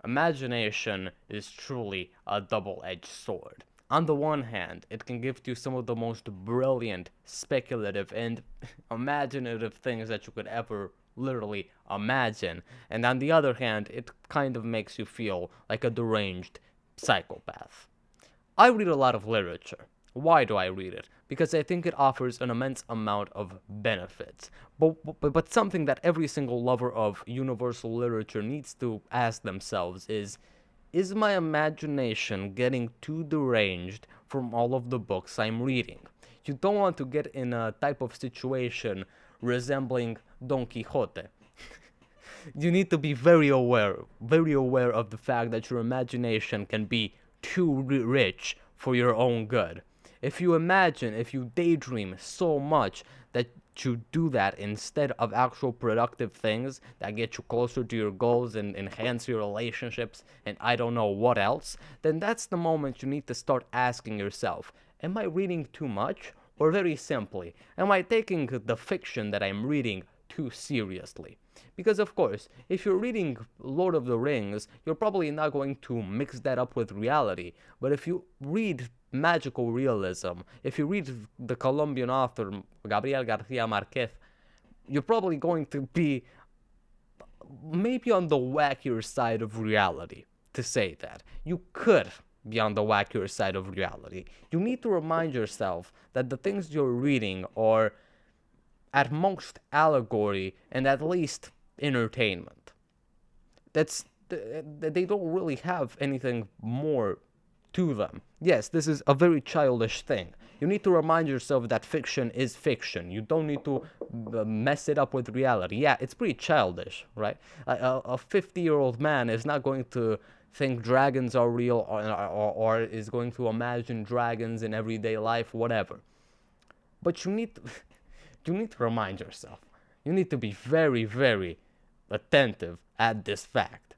imagination is truly a double-edged sword. On the one hand, it can give you some of the most brilliant, speculative, and imaginative things that you could ever literally imagine. And on the other hand, it kind of makes you feel like a deranged psychopath. I read a lot of literature. Why do I read it? Because I think it offers an immense amount of benefits. But something that every single lover of universal literature needs to ask themselves is my imagination getting too deranged from all of the books I'm reading? You don't want to get in a type of situation resembling Don Quixote. You need to be very aware of the fact that your imagination can be too rich for your own good. If you daydream so much that you do that instead of actual productive things that get you closer to your goals and enhance your relationships and I don't know what else, then that's the moment you need to start asking yourself, am I reading too much? Or very simply, am I taking the fiction that I'm reading too seriously? Because, of course, if you're reading Lord of the Rings, you're probably not going to mix that up with reality. But if you read magical realism, if you read the Colombian author Gabriel Garcia Marquez, you're probably going to be maybe on the wackier side of reality, to say that. You could be on the wackier side of reality. You need to remind yourself that the things you're reading are at most allegory and at least entertainment. That's they don't really have anything more to them. Yes, this is a very childish thing. You need to remind yourself that fiction is fiction. You don't need to mess it up with reality. Yeah, it's pretty childish, right? A 50-year-old man is not going to think dragons are real or is going to imagine dragons in everyday life, whatever. But you need to remind yourself. You need to be very, very attentive at this fact.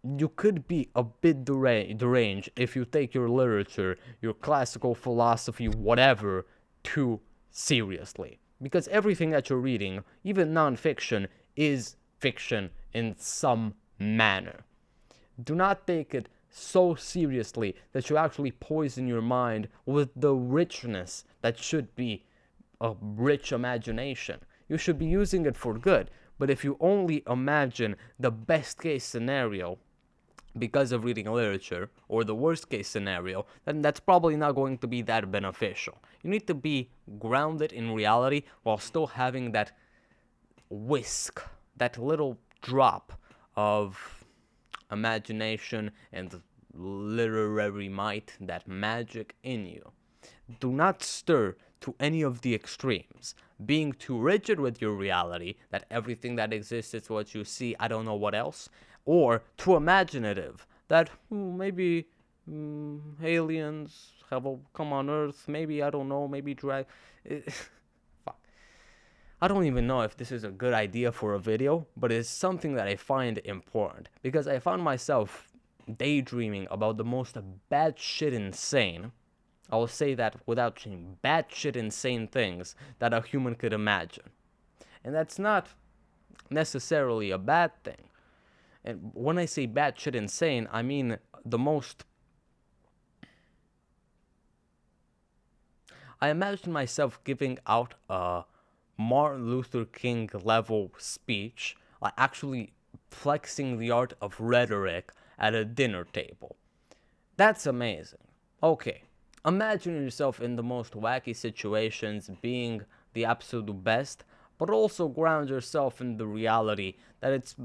You could be a bit deranged if you take your literature, your classical philosophy, whatever, too seriously. Because everything that you're reading, even nonfiction, is fiction in some manner. Do not take it so seriously that you actually poison your mind with the richness that should be a rich imagination. You should be using it for good. But if you only imagine the best case scenario because of reading literature, or the worst case scenario, then that's probably not going to be that beneficial. You need to be grounded in reality while still having that whisk, that little drop of imagination and literary might, that magic in you. Do not stir to any of the extremes. Being too rigid with your reality, that everything that exists is what you see, I don't know what else, or too imaginative, that maybe aliens have come on Earth, maybe, I don't know, maybe fuck. I don't even know if this is a good idea for a video, but it's something that I find important, because I found myself daydreaming about the most batshit insane, I will say that without saying batshit insane things that a human could imagine. And that's not necessarily a bad thing. And when I say batshit insane, I mean the most. I imagine myself giving out a Martin Luther King level speech, like actually flexing the art of rhetoric at a dinner table. That's amazing. Okay, imagine yourself in the most wacky situations being the absolute best, but also ground yourself in the reality that it's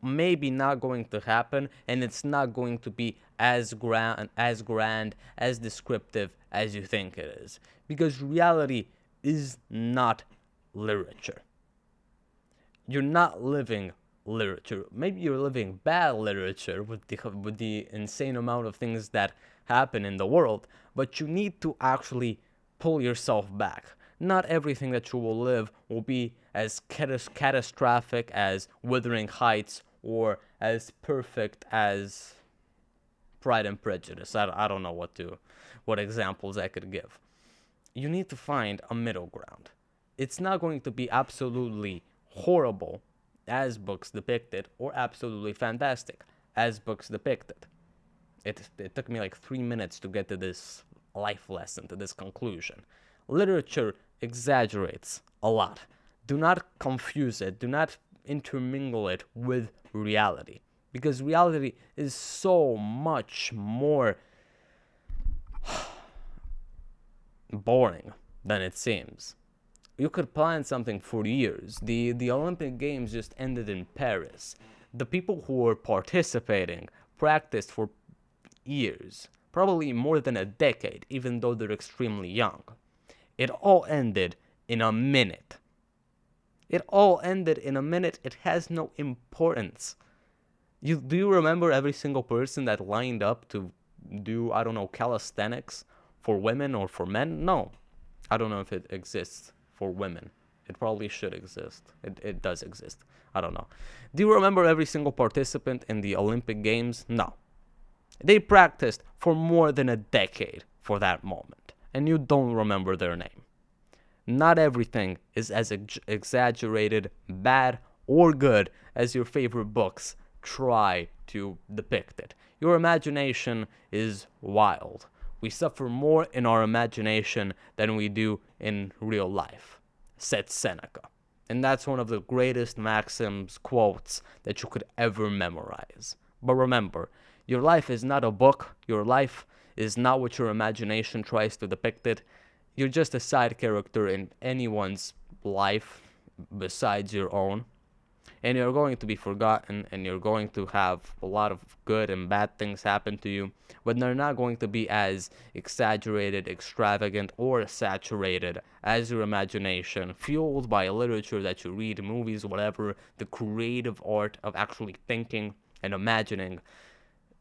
maybe not going to happen and it's not going to be as grand, as descriptive as you think it is. Because reality is not literature. You're not living literature. Maybe you're living bad literature with the insane amount of things that happen in the world, but you need to actually pull yourself back. Not everything that you will live will be as catastrophic as Wuthering Heights or as perfect as Pride and Prejudice. I don't know what examples I could give. You need to find a middle ground. It's not going to be absolutely horrible as books depict it, or absolutely fantastic as books depict it. It took me like 3 minutes to get to this life lesson, to this conclusion. Literature exaggerates a lot. Do not confuse it, do not intermingle it with reality, because reality is so much more boring than it seems. You could plan something for years. The Olympic Games just ended in Paris. The people who were participating practiced for years, probably more than a decade, even though they're extremely young. It all ended in a minute. It all ended in a minute. It has no importance. Do you remember every single person that lined up to do, I don't know, calisthenics for women or for men? No. I don't know if it exists for women. It probably should exist. It does exist. I don't know. Do you remember every single participant in the Olympic Games? No. They practiced for more than a decade for that moment, and you don't remember their name. Not everything is as exaggerated, bad, or good as your favorite books try to depict it. Your imagination is wild. We suffer more in our imagination than we do in real life, said Seneca. And that's one of the greatest maxims, quotes that you could ever memorize. But remember, your life is not a book. Your life is not what your imagination tries to depict it. You're just a side character in anyone's life besides your own. And you're going to be forgotten, and you're going to have a lot of good and bad things happen to you, but they're not going to be as exaggerated, extravagant, or saturated as your imagination, fueled by literature that you read, movies, whatever, the creative art of actually thinking and imagining.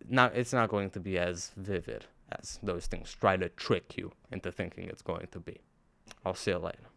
It's not going to be as vivid as those things try to trick you into thinking it's going to be. I'll see you later.